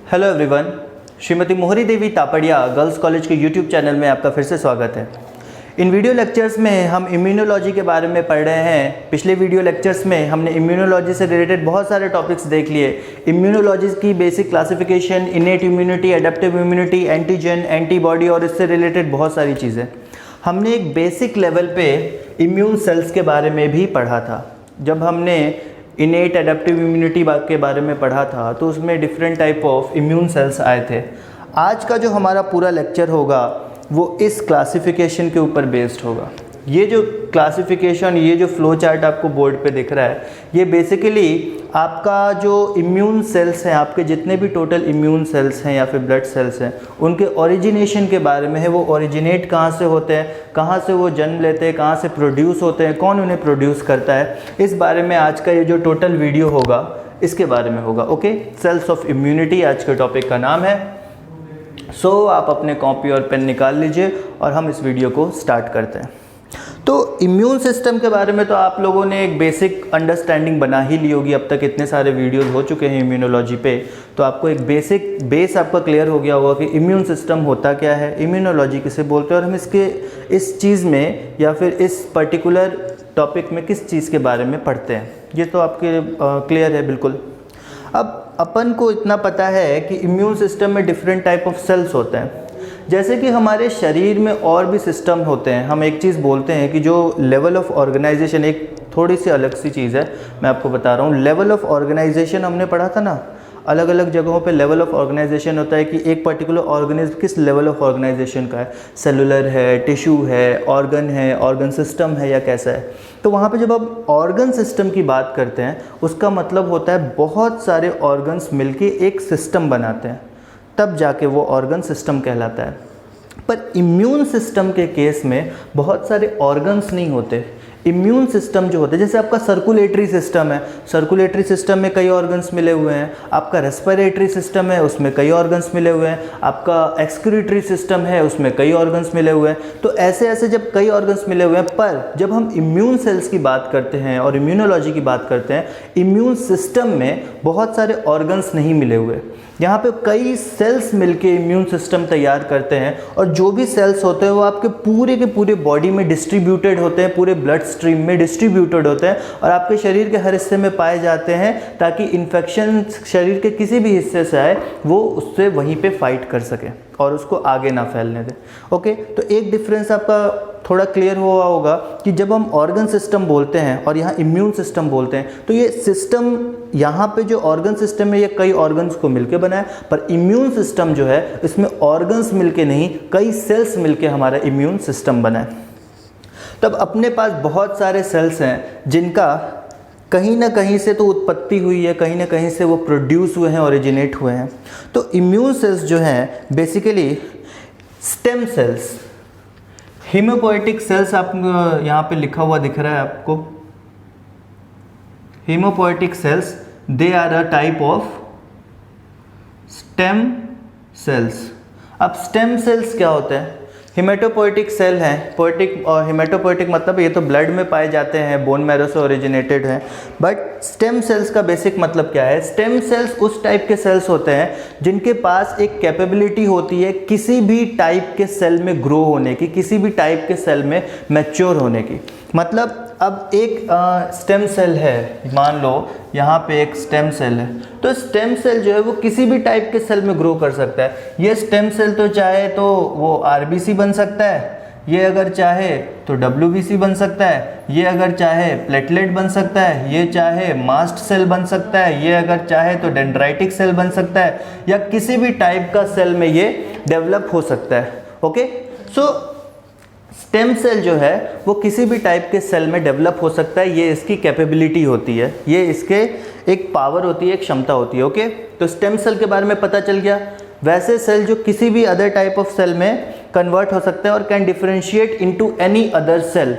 Hello everyone, Shrimati मोहरी देवी Tapadia girls college के YouTube channel में आपका फिर से स्वागत है। इन वीडियो लेक्चर्स में हम इम्यूनोलॉजी के बारे में पढ़ रहे हैं। पिछले वीडियो लेक्चर्स में हमने इम्यूनोलॉजी से रिलेटेड बहुत सारे टॉपिक्स देख लिए। इम्यूनोलॉजी की basic classification, innate immunity, adaptive immunity, antigen, antibody और इससे रिलेटेड बहुत सारी चीज़ें। हमने एक बेसिक लेवल पे इम्यून सेल्स के बारे में भी पढ़ा था। जब हमने इनेट एडेप्टिव इम्यूनिटी के बारे में पढ़ा था तो उसमें different type of immune cells आए थे। आज का जो हमारा पूरा लेक्चर होगा वो इस क्लासिफिकेशन के ऊपर बेस्ड होगा। ये जो क्लासिफिकेशन, ये जो फ्लो चार्ट आपको बोर्ड पे दिख रहा है, ये बेसिकली आपका जो इम्यून सेल्स हैं, आपके जितने भी टोटल इम्यून सेल्स हैं या फिर ब्लड सेल्स हैं, उनके ओरिजिनेशन के बारे में है। वो ओरिजिनेट कहाँ से होते हैं, कहाँ से वो जन्म लेते हैं, कहाँ से प्रोड्यूस होते हैं, कौन उन्हें प्रोड्यूस करता है, इस बारे में आज का ये जो टोटल वीडियो होगा इसके बारे में होगा। ओके, सेल्स ऑफ इम्यूनिटी आज के टॉपिक का नाम है। सो आप अपने कॉपी और पेन निकाल लीजिए और हम इस वीडियो को स्टार्ट करते हैं। तो इम्यून सिस्टम के बारे में तो आप लोगों ने एक बेसिक अंडरस्टैंडिंग बना ही ली होगी। अब तक इतने सारे वीडियोस हो चुके हैं इम्यूनोलॉजी पे, तो आपको एक बेसिक बेस आपका क्लियर हो गया होगा कि इम्यून सिस्टम होता क्या है, इम्यूनोलॉजी किसे बोलते हैं और हम इस चीज़ में या फिर इस पर्टिकुलर टॉपिक में किस चीज़ के बारे में पढ़ते हैं। ये तो आपके क्लियर है बिल्कुल। अब अपन को इतना पता है कि इम्यून सिस्टम में डिफरेंट टाइप ऑफ सेल्स होते हैं। जैसे कि हमारे शरीर में और भी सिस्टम होते हैं। हम एक चीज़ बोलते हैं कि जो लेवल ऑफ ऑर्गेनाइजेशन, एक थोड़ी सी अलग सी चीज़ है, मैं आपको बता रहा हूँ। लेवल ऑफ ऑर्गेनाइजेशन हमने पढ़ा था ना, अलग अलग जगहों पे लेवल ऑफ ऑर्गेनाइजेशन होता है कि एक पर्टिकुलर ऑर्गेनिज्म किस लेवल ऑफ ऑर्गेनाइजेशन का है, सेलुलर है, टिश्यू है, ऑर्गन सिस्टम है या कैसा है। तो वहाँ पे जब आप ऑर्गन सिस्टम की बात करते हैं उसका मतलब होता है बहुत सारे ऑर्गन्स मिलके एक सिस्टम बनाते हैं, तब जाके वो ऑर्गन सिस्टम कहलाता है। पर इम्यून सिस्टम के केस में बहुत सारे ऑर्गन्स नहीं होते। इम्यून सिस्टम जो होता है, जैसे आपका सर्कुलेटरी सिस्टम है, सर्कुलेटरी सिस्टम में कई ऑर्गन्स मिले हुए हैं। आपका रेस्पिरेटरी सिस्टम है, उसमें कई ऑर्गन्स मिले हुए हैं। आपका एक्सक्रीटरी सिस्टम है, उसमें कई ऑर्गन्स मिले हुए हैं। तो ऐसे ऐसे जब कई ऑर्गन्स मिले हुए हैं, पर जब हम इम्यून सेल्स की बात करते हैं और इम्यूनोलॉजी की बात करते हैं, इम्यून सिस्टम में बहुत सारे ऑर्गन्स नहीं मिले हुए। यहाँ पे कई सेल्स मिलके इम्यून सिस्टम तैयार करते हैं और जो भी सेल्स होते हैं वो आपके पूरे के पूरे बॉडी में डिस्ट्रीब्यूटेड होते हैं, पूरे ब्लड स्ट्रीम में डिस्ट्रीब्यूटेड होते हैं और आपके शरीर के हर हिस्से में पाए जाते हैं, ताकि इन्फेक्शन शरीर के किसी भी हिस्से से आए वो उससे वहीं पे फाइट कर सके और उसको आगे ना फैलने दे। ओके, तो एक डिफरेंस आपका थोड़ा क्लियर हुआ होगा कि जब हम ऑर्गन सिस्टम बोलते हैं और यहाँ इम्यून सिस्टम बोलते हैं, तो ये सिस्टम यहाँ पे जो ऑर्गन सिस्टम है ये कई ऑर्गन्स को मिलके बना है, पर इम्यून सिस्टम जो है इसमें ऑर्गन्स मिलके नहीं, कई सेल्स मिलके हमारा इम्यून सिस्टम बना है। तब अपने पास बहुत सारे सेल्स हैं जिनका कहीं ना कहीं से तो उत्पत्ति हुई है, कहीं ना कहीं से वो प्रोड्यूस हुए हैं, ओरिजिनेट हुए हैं। तो इम्यून सेल्स जो हैं basically stem cells, hemopoietic cells, आप यहाँ पे लिखा हुआ दिख रहा है आपको, hemopoietic cells, they are a type of stem cells. अब स्टेम सेल्स क्या होते हैं? हिमेटोपोएटिक सेल हैं, पोएटिक और हिमेटोपोएटिक मतलब ये तो ब्लड में पाए जाते हैं, बोन मैरो से ओरिजिनेटेड हैं। बट स्टेम सेल्स का बेसिक मतलब क्या है? स्टेम सेल्स उस टाइप के सेल्स होते हैं जिनके पास एक कैपेबिलिटी होती है किसी भी टाइप के सेल में ग्रो होने की, किसी भी टाइप के सेल में मैच्योर होने की। मतलब अब एक स्टेम सेल है, मान लो यहाँ पे एक स्टेम सेल है, तो स्टेम सेल जो है वो किसी भी टाइप के सेल में ग्रो कर सकता है। ये स्टेम सेल तो चाहे तो वो आरबीसी बन सकता है, ये अगर चाहे तो डब्ल्यूबीसी बन सकता है, ये अगर चाहे प्लेटलेट बन सकता है, ये चाहे मास्ट सेल बन सकता है, ये अगर चाहे तो डेंड्राइटिक सेल बन सकता है, या किसी भी टाइप का सेल में ये डेवलप हो सकता है। ओके, सो स्टेम सेल जो है वो किसी भी टाइप के सेल में डेवलप हो सकता है, ये इसकी कैपेबिलिटी होती है, ये इसके एक पावर होती है, एक क्षमता होती है। ओके, तो स्टेम सेल के बारे में पता चल गया। वैसे सेल जो किसी भी अदर टाइप ऑफ सेल में कन्वर्ट हो सकते हैं और can differentiate into any other cell.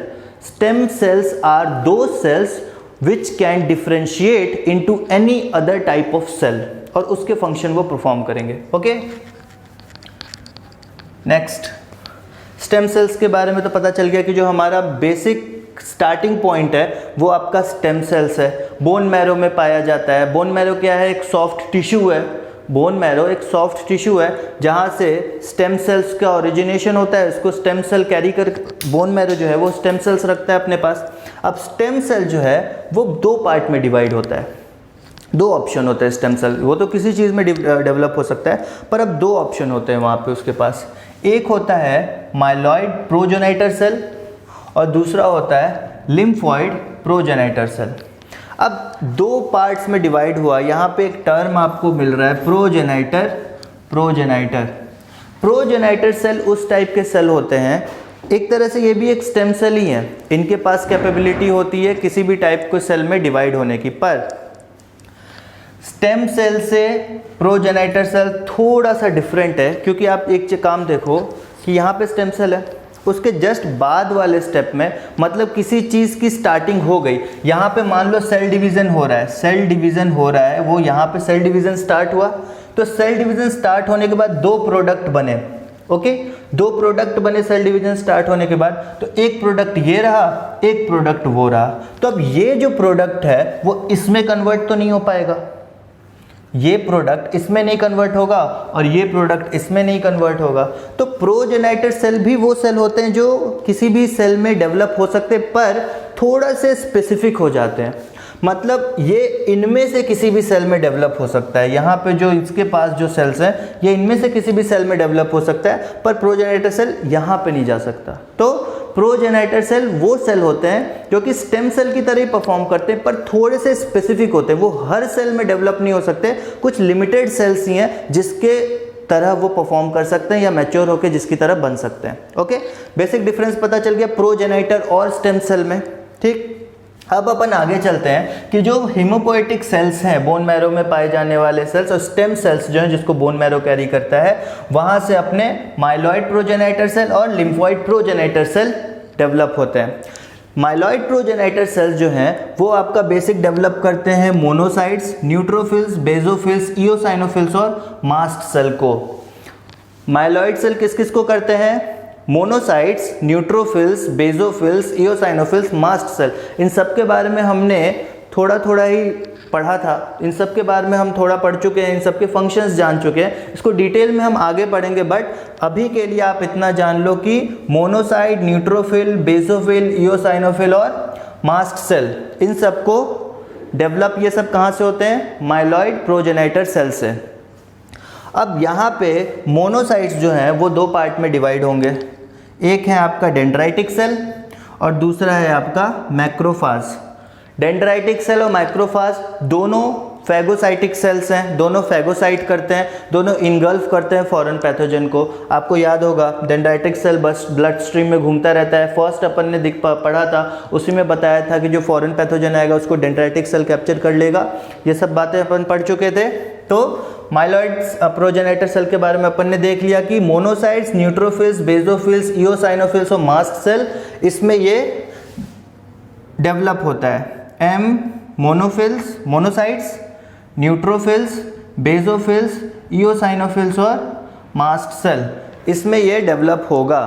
Stem cells are those cells which can differentiate into any other type of cell, और उसके फंक्शन वो परफॉर्म करेंगे। ओके, नेक्स्ट, स्टेम सेल्स के बारे में तो पता चल गया कि जो हमारा बेसिक स्टार्टिंग पॉइंट है वो आपका स्टेम सेल्स है, बोन मैरो में पाया जाता है। बोन मैरो क्या है? एक सॉफ्ट टिश्यू है बोन मैरो एक सॉफ्ट टिश्यू है जहाँ से स्टेम सेल्स का ओरिजिनेशन होता है, इसको स्टेम सेल कैरी कर, बोन मैरो जो है वो स्टेम सेल्स रखता है अपने पास। अब स्टेम सेल जो है वो दो पार्ट में डिवाइड होता है, दो ऑप्शन होते हैं स्टेम सेल, वो तो किसी चीज़ में डेवलप हो सकता है, पर अब दो ऑप्शन होते हैं वहाँ पे उसके पास। एक होता है माइलॉइड प्रोजेनाइटर सेल और दूसरा होता है लिम्फॉइड प्रोजेनाइटर सेल। अब दो पार्ट्स में डिवाइड हुआ, यहाँ पे एक टर्म आपको मिल रहा है प्रोजेनाइटर। प्रोजेनाइटर सेल उस टाइप के सेल होते हैं, एक तरह से ये भी एक स्टेम सेल ही है, इनके पास कैपेबिलिटी होती है किसी भी टाइप के सेल में डिवाइड होने की। पर स्टेम सेल से प्रोजेनाइटर सेल थोड़ा सा डिफरेंट है, क्योंकि आप एक काम देखो कि यहाँ पे स्टेम सेल है, उसके जस्ट बाद वाले स्टेप में, मतलब किसी चीज़ की स्टार्टिंग हो गई, यहाँ पे मान लो सेल डिवीज़न हो रहा है, सेल डिवीज़न हो रहा है, वो यहाँ पे सेल डिवीज़न स्टार्ट हुआ, तो सेल डिवीज़न स्टार्ट होने के बाद दो प्रोडक्ट बने, ओके, दो प्रोडक्ट बने सेल डिवीज़न स्टार्ट होने के बाद, तो एक प्रोडक्ट ये रहा, एक प्रोडक्ट वो रहा। तो अब ये जो प्रोडक्ट है वो इसमें कन्वर्ट तो नहीं हो पाएगा, ये प्रोडक्ट इसमें नहीं कन्वर्ट होगा और ये प्रोडक्ट इसमें नहीं कन्वर्ट होगा। तो प्रोजेनाइटर सेल भी वो सेल होते हैं जो किसी भी सेल में डेवलप हो सकते हैं, पर थोड़ा से स्पेसिफिक हो जाते हैं, मतलब ये इनमें से किसी भी सेल में डेवलप हो सकता है। यहाँ पे जो इसके पास जो सेल्स हैं ये इनमें से किसी भी सेल में डेवलप हो सकता है, पर प्रोजेनाइटर सेल यहाँ पे नहीं जा सकता। तो प्रोजेनाइटर सेल वो सेल होते हैं जो कि स्टेम सेल की तरह ही परफॉर्म करते हैं, पर थोड़े से स्पेसिफिक होते हैं, वो हर सेल में डेवलप नहीं हो सकते, कुछ लिमिटेड सेल्स ही हैं जिसके तरह वो परफॉर्म कर सकते हैं या मैच्योर होकर जिसकी तरह बन सकते हैं। ओके, बेसिक डिफरेंस पता चल गया प्रोजेनाइटर और स्टेम सेल में। ठीक, अब अपन आगे चलते हैं कि जो हीमोपोएटिक सेल्स हैं, बोन मैरो में पाए जाने वाले सेल्स, और स्टेम सेल्स जो हैं जिसको बोन मैरो कैरी करता है, वहाँ से अपने माइलॉइड प्रोजेनाइटर सेल और लिम्फॉइड प्रोजेनाइटर सेल डेवलप होते हैं। माइलॉइड प्रोजेनाइटर सेल्स जो हैं वो आपका बेसिक डेवलप करते हैं मोनोसाइट्स, न्यूट्रोफिल्स, बेजोफिल्स, इओसाइनोफिल्स और मास्ट सेल को। माइलॉइड सेल किस किस को करते हैं? Monocytes, neutrophils, basophils, eosinophils, mast cell. इन सब के बारे में हमने थोड़ा ही पढ़ा था, इन सब के बारे में हम थोड़ा पढ़ चुके हैं, इन सब के फंक्शंस जान चुके हैं, इसको डिटेल में हम आगे पढ़ेंगे, बट अभी के लिए आप इतना जान लो कि मोनोसाइट, न्यूट्रोफिल, बेजोफिल, इओसाइनोफिल और मास्ट सेल, इन सब को डेवलप ये सब कहाँ से होते हैं? माइलॉइड प्रोजेनाइटर सेल से। अब यहाँ पे मोनोसाइट्स जो हैं वो दो पार्ट में डिवाइड होंगे, एक है आपका डेंड्राइटिक सेल और दूसरा है आपका मैक्रोफाज। डेंड्राइटिक सेल और मैक्रोफाज दोनों फैगोसाइटिक सेल्स हैं, दोनों फैगोसाइट करते हैं, दोनों इनगल्फ करते हैं फॉरेन पैथोजन को। आपको याद होगा डेंड्राइटिक सेल बस ब्लड स्ट्रीम में घूमता रहता है, फर्स्ट अपन ने पढ़ा था, उसी में बताया था कि जो फॉरेन पैथोजन आएगा उसको डेंड्राइटिक सेल कैप्चर कर लेगा। ये सब बातें अपन पढ़ चुके थे। तो माइलॉइड प्रोजेनाइटर सेल के बारे में अपन ने देख लिया कि मोनोसाइट्स, न्यूट्रोफिल्स, बेजोफिल्स, इओसाइनोफिल्स और मास्ट सेल, इसमें ये डेवलप होता है। मोनोफिल्स, मोनोसाइट्स, न्यूट्रोफिल्स, बेजोफिल्स, इओसाइनोफिल्स और मास्ट सेल, इसमें ये डेवलप होगा।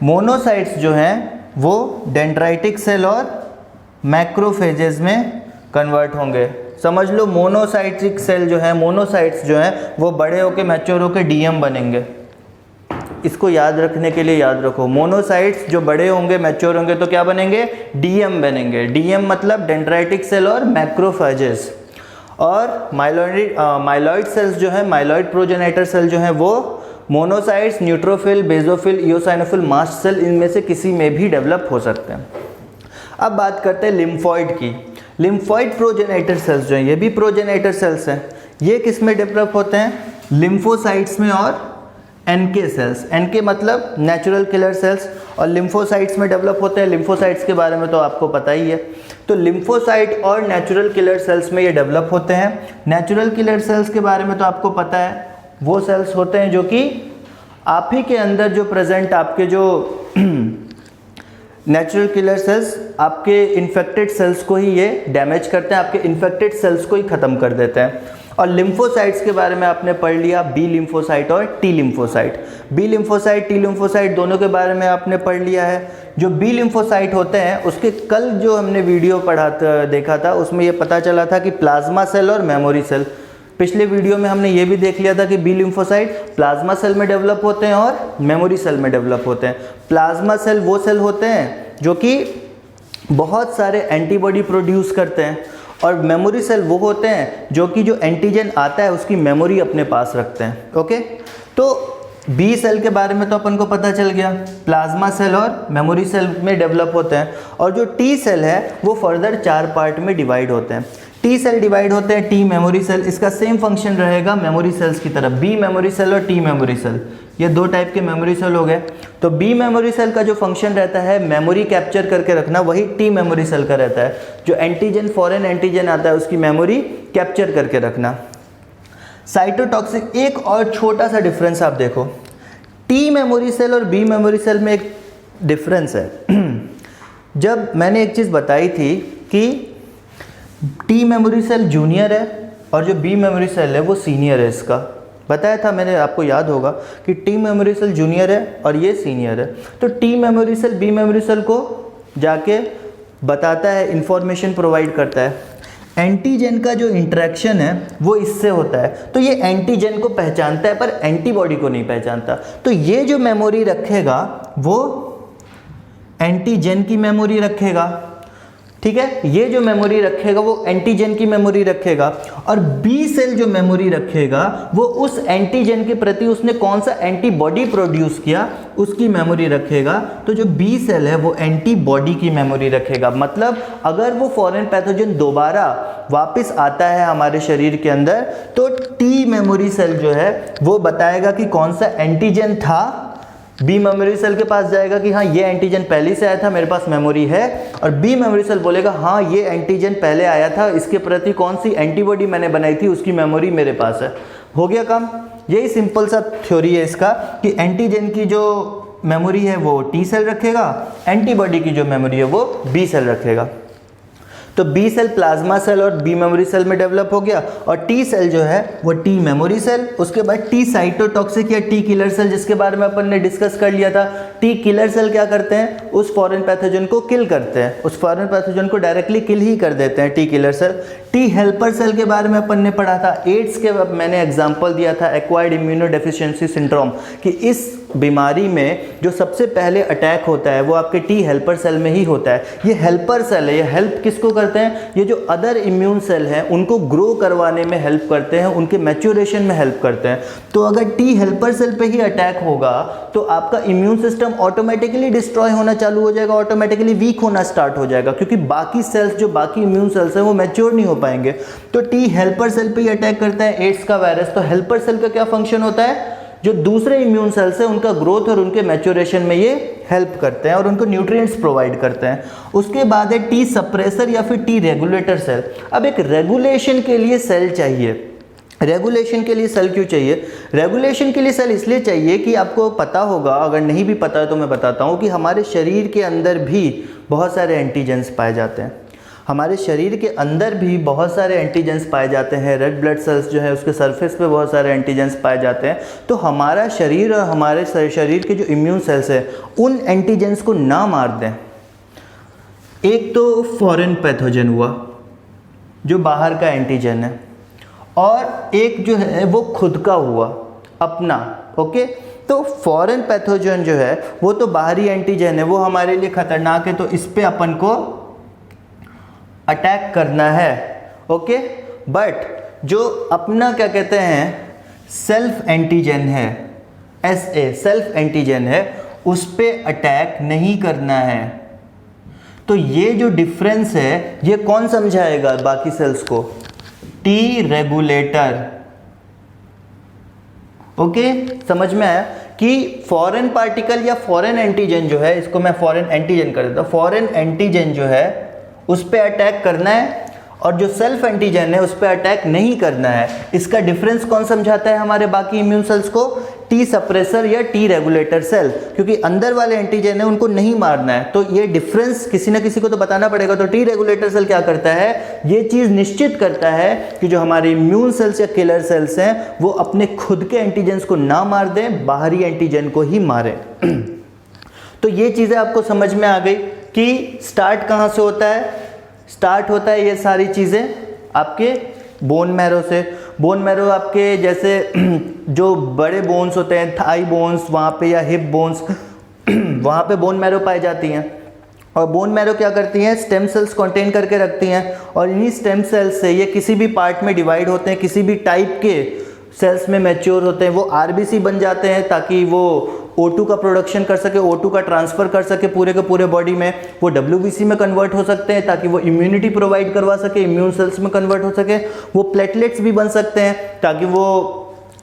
मोनोसाइट्स जो हैं वो डेंड्राइटिक सेल और मैक्रोफेजेस में कन्वर्ट होंगे। समझ लो मोनोसाइटिक सेल जो है, मोनोसाइट्स जो हैं वो बड़े होके मैच्योर होके डीएम बनेंगे। इसको याद रखने के लिए याद रखो, मोनोसाइट्स जो बड़े होंगे मैच्योर होंगे तो क्या बनेंगे? डीएम बनेंगे। डीएम मतलब डेंड्राइटिक सेल और मैक्रोफेजेस। और माइलॉइड सेल्स जो है, माइलॉइड प्रोजेनाइटर सेल जो है वो monocytes, neutrophil, basophil, eosinophil, mast cell, इनमें से किसी में भी डेवलप हो सकते हैं। अब बात करते हैं लिम्फॉइड की। लिम्फॉइड प्रोजेनाइटर सेल्स जो हैं ये भी प्रोजेनाइटर सेल्स हैं। ये किस में डेवलप होते हैं? लिम्फोसाइट्स में और एनके सेल्स। एनके मतलब नेचुरल किलर सेल्स, और लिम्फोसाइट्स में डेवलप होते हैं। लिम्फोसाइट्स के बारे में तो आपको पता ही है। तो लिम्फोसाइट और नेचुरल किलर सेल्स में ये डेवलप होते हैं। नेचुरल किलर सेल्स के बारे में तो आपको पता है, वो सेल्स होते हैं जो कि आप ही के अंदर जो प्रेजेंट आपके जो नेचुरल किलर सेल्स आपके इन्फेक्टेड सेल्स को ही ये डैमेज करते हैं, आपके इन्फेक्टेड सेल्स को ही ख़त्म कर देते हैं। और लिम्फोसाइट्स के बारे में आपने पढ़ लिया, बी लिम्फोसाइट और T lymphocyte. B lymphocyte, T lymphocyte दोनों के बारे में आपने पढ़ लिया है। जो बी लिम्फोसाइट होते हैं उसके कल जो हमने वीडियो देखा था उसमें ये पता चला था कि प्लाज्मा सेल और मेमोरी सेल, पिछले वीडियो में हमने ये भी देख लिया था कि बी लिम्फोसाइट प्लाज्मा सेल में डेवलप होते हैं और मेमोरी सेल में डेवलप होते हैं। प्लाज्मा सेल वो सेल होते हैं जो कि बहुत सारे एंटीबॉडी प्रोड्यूस करते हैं और मेमोरी सेल वो होते हैं जो कि जो एंटीजन आता है उसकी मेमोरी अपने पास रखते हैं। ओके, तो बी सेल के बारे में तो अपन को पता चल गया, प्लाज्मा सेल और मेमोरी सेल में डेवलप होते हैं। और जो टी सेल है वो फर्दर 4 पार्ट में डिवाइड होते हैं। टी सेल डिवाइड होते हैं, टी मेमोरी सेल, इसका सेम फंक्शन रहेगा मेमोरी सेल्स की तरह, बी मेमोरी सेल और टी मेमोरी सेल, ये 2 टाइप के मेमोरी सेल हो गए। तो बी मेमोरी सेल का जो फंक्शन रहता है मेमोरी कैप्चर करके रखना, वही टी मेमोरी सेल का रहता है, जो एंटीजन फॉरेन एंटीजन आता है उसकी मेमोरी कैप्चर करके रखना। साइटोटॉक्सिक, एक और छोटा सा डिफरेंस आप देखो, टी मेमोरी सेल और बी मेमोरी सेल में एक डिफरेंस है। जब मैंने एक चीज़ बताई थी कि टी मेमोरी सेल जूनियर है और जो बी मेमोरी सेल है वो सीनियर है, इसका बताया था मैंने, आपको याद होगा कि टी मेमोरी सेल जूनियर है और ये सीनियर है। तो T memory cell B memory cell को जाके बताता है, इंफॉर्मेशन प्रोवाइड करता है। एंटीजन का जो इंटरेक्शन है वो इससे होता है, तो ये एंटीजन को पहचानता है पर एंटीबॉडी को नहीं पहचानता। तो ये जो मेमोरी रखेगा वो एंटीजन की मेमोरी रखेगा, ठीक है, ये जो मेमोरी रखेगा वो एंटीजन की मेमोरी रखेगा। और बी सेल जो मेमोरी रखेगा वो उस एंटीजन के प्रति उसने कौन सा एंटीबॉडी प्रोड्यूस किया उसकी मेमोरी रखेगा। तो जो बी सेल है वो एंटीबॉडी की मेमोरी रखेगा। मतलब अगर वो फॉरेन पैथोजन दोबारा वापस आता है हमारे शरीर के अंदर तो टी मेमोरी सेल जो है वो बताएगा कि कौन सा एंटीजन था, बी मेमोरी सेल के पास जाएगा कि हाँ ये एंटीजन पहले से आया था, मेरे पास मेमोरी है, और बी मेमोरी सेल बोलेगा हाँ ये एंटीजन पहले आया था, इसके प्रति कौन सी एंटीबॉडी मैंने बनाई थी उसकी मेमोरी मेरे पास है। हो गया काम। यही सिंपल सा थ्योरी है इसका कि एंटीजन की जो मेमोरी है वो टी सेल रखेगा, एंटीबॉडी की जो मेमोरी है वो बी सेल रखेगा। तो बी सेल प्लाज्मा सेल और बी मेमोरी सेल में डेवलप हो गया, और टी सेल जो है वो टी मेमोरी सेल, उसके बाद टी साइटोटॉक्सिक या टी किलर सेल जिसके बारे में अपन ने डिस्कस कर लिया था। टी किलर सेल क्या करते हैं, उस फॉरेन पैथोजन को किल करते हैं, उस फॉरेन पैथोजन को डायरेक्टली किल ही कर देते हैं T killer cell. T helper cell के बारे में अपन ने पढ़ा था, एड्स के मैंने एग्जाम्पल दिया था एक्वायर्ड इम्यूनोडेफिशिएंसी सिंड्रोम, कि इस बीमारी में जो सबसे पहले अटैक होता है वो आपके टी हेल्पर सेल में ही होता है। ये हेल्पर सेल है, ये हेल्प किसको करते हैं, ये जो अदर इम्यून सेल हैं उनको ग्रो करवाने में हेल्प करते हैं, उनके मैच्योरेशन में हेल्प करते हैं। तो अगर टी हेल्पर सेल पे ही अटैक होगा तो आपका इम्यून सिस्टम ऑटोमेटिकली डिस्ट्रॉय होना चालू हो जाएगा, ऑटोमेटिकली वीक होना स्टार्ट हो जाएगा, क्योंकि बाकी सेल्स जो बाकी इम्यून सेल्स हैं वो मैच्योर नहीं हो पाएंगे। तो टी हेल्पर सेल पे ही अटैक करता है एड्स का वायरस। तो हेल्पर सेल का क्या फंक्शन होता है, जो दूसरे इम्यून सेल्स हैं उनका ग्रोथ और उनके मैच्योरेशन में ये हेल्प करते हैं और उनको न्यूट्रिएंट्स प्रोवाइड करते हैं। उसके बाद है टी सप्रेसर या फिर टी रेगुलेटर सेल। अब एक रेगुलेशन के लिए सेल चाहिए। रेगुलेशन के लिए सेल क्यों चाहिए, रेगुलेशन के लिए सेल इसलिए चाहिए कि आपको पता होगा, अगर नहीं भी पता है तो मैं बताता हूँ, कि हमारे शरीर के अंदर भी बहुत सारे एंटीजेंस पाए जाते हैं। हमारे शरीर के अंदर भी बहुत सारे एंटीजेंस पाए जाते हैं। रेड ब्लड सेल्स जो है उसके सरफेस पे बहुत सारे एंटीजेंस पाए जाते हैं। तो हमारा शरीर और हमारे शरीर के जो इम्यून सेल्स हैं उन एंटीजेंस को ना मार दें। एक तो फॉरेन पैथोजन हुआ जो बाहर का एंटीजन है, और एक जो है वो खुद का हुआ अपना। ओके, तो फॉरेन पैथोजन जो है वो तो बाहरी एंटीजन है, वो हमारे लिए खतरनाक है, तो इस पे अपन को अटैक करना है। ओके, बट जो अपना क्या कहते हैं सेल्फ एंटीजन है, SA सेल्फ एंटीजन है, उस पे अटैक नहीं करना है। तो ये जो डिफरेंस है ये कौन समझाएगा बाकी सेल्स को, टी रेगुलेटर। ओके, समझ में आया कि फॉरेन पार्टिकल या फॉरेन एंटीजन जो है, इसको मैं फॉरेन एंटीजन कर देता हूं, फॉरेन एंटीजन जो है उस पे अटैक करना है और जो सेल्फ एंटीजन है उस पे अटैक नहीं करना है। इसका डिफरेंस कौन समझाता है हमारे बाकी इम्यून सेल्स को, टी सप्रेसर या टी रेगुलेटर सेल, क्योंकि अंदर वाले एंटीजन है उनको नहीं मारना है। तो ये डिफरेंस किसी ना किसी को तो बताना पड़ेगा। तो टी रेगुलेटर सेल क्या करता है, ये चीज़ निश्चित करता है कि जो हमारे इम्यून सेल्स या किलर सेल्स हैं वो अपने खुद के एंटीजन्स को ना मार दें, बाहरी एंटीजन को ही मारें। तो ये चीज़ें आपको समझ में आ गई कि स्टार्ट कहाँ से होता है। स्टार्ट होता है ये सारी चीज़ें आपके बोन मैरो से। बोन मैरो आपके जैसे जो बड़े बोन्स होते हैं, थाई बोन्स वहाँ पे या हिप बोन्स वहाँ पे बोन मैरो पाई जाती हैं। और बोन मैरो क्या करती हैं, स्टेम सेल्स कंटेन करके रखती हैं, और इन्हीं स्टेम सेल्स से ये किसी भी पार्ट में डिवाइड होते हैं, किसी भी टाइप के सेल्स में मैच्योर होते हैं, वो आरबीसी बन जाते हैं ताकि वो O2 का प्रोडक्शन कर सके, O2 का ट्रांसफ़र कर सके पूरे के पूरे बॉडी में। वो WBC में कन्वर्ट हो सकते हैं ताकि वो इम्यूनिटी प्रोवाइड करवा सके, इम्यून सेल्स में कन्वर्ट हो सके। वो प्लेटलेट्स भी बन सकते हैं ताकि वो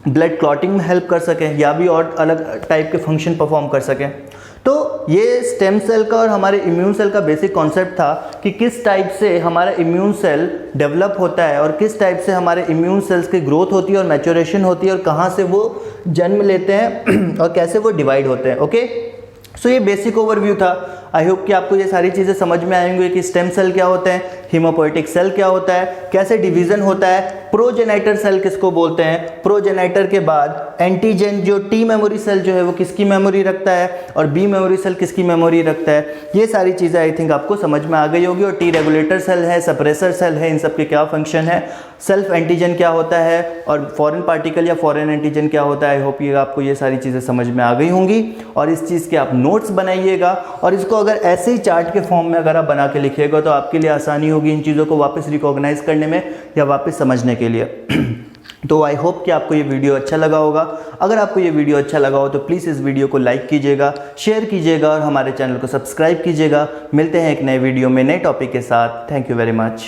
ब्लड क्लॉटिंग में हेल्प कर सकें या भी और अलग टाइप के फंक्शन परफॉर्म कर सकें। तो ये स्टेम सेल का और हमारे इम्यून सेल का बेसिक कॉन्सेप्ट था कि किस टाइप से हमारा इम्यून सेल डेवलप होता है और किस टाइप से हमारे इम्यून सेल्स की ग्रोथ होती है और मैच्योरेशन होती है और कहाँ से वो जन्म लेते हैं और कैसे वो डिवाइड होते हैं। ओके, सो ये बेसिक ओवरव्यू था। आई होप कि आपको ये सारी चीज़ें समझ में आएंगी कि स्टेम सेल क्या होते हैं, हीमोपोएटिक सेल क्या होता है, कैसे डिवीज़न होता है, प्रोजेनाइटर सेल किसको बोलते हैं, प्रोजेनाइटर के बाद एंटीजन जो टी मेमोरी सेल जो है वो किसकी मेमोरी रखता है और बी मेमोरी सेल किसकी मेमोरी रखता है। ये सारी चीज़ें आई थिंक आपको समझ में आ गई होगी। और टी रेगुलेटर सेल है, सप्रेसर सेल है, इन सब के क्या फंक्शन है, सेल्फ एंटीजन क्या होता है और फॉरेन पार्टिकल या फॉरेन एंटीजन क्या होता है। आई होप ये आपको ये सारी चीज़ें समझ में आ गई होंगी और इस चीज़ के आप नोट्स बनाइएगा और इसको अगर ऐसे ही चार्ट के फॉर्म में अगर आप बना के लिखिएगा तो आपके लिए आसानी होगी इन चीज़ों को वापस रिकॉग्नाइज करने में या वापस समझने के लिए। तो आई होप कि आपको ये वीडियो अच्छा लगा होगा। अगर आपको ये वीडियो अच्छा लगा हो तो प्लीज़ इस वीडियो को लाइक कीजिएगा, शेयर कीजिएगा और हमारे चैनल को सब्सक्राइब कीजिएगा। मिलते हैं एक नए वीडियो में नए टॉपिक के साथ। Thank you very much.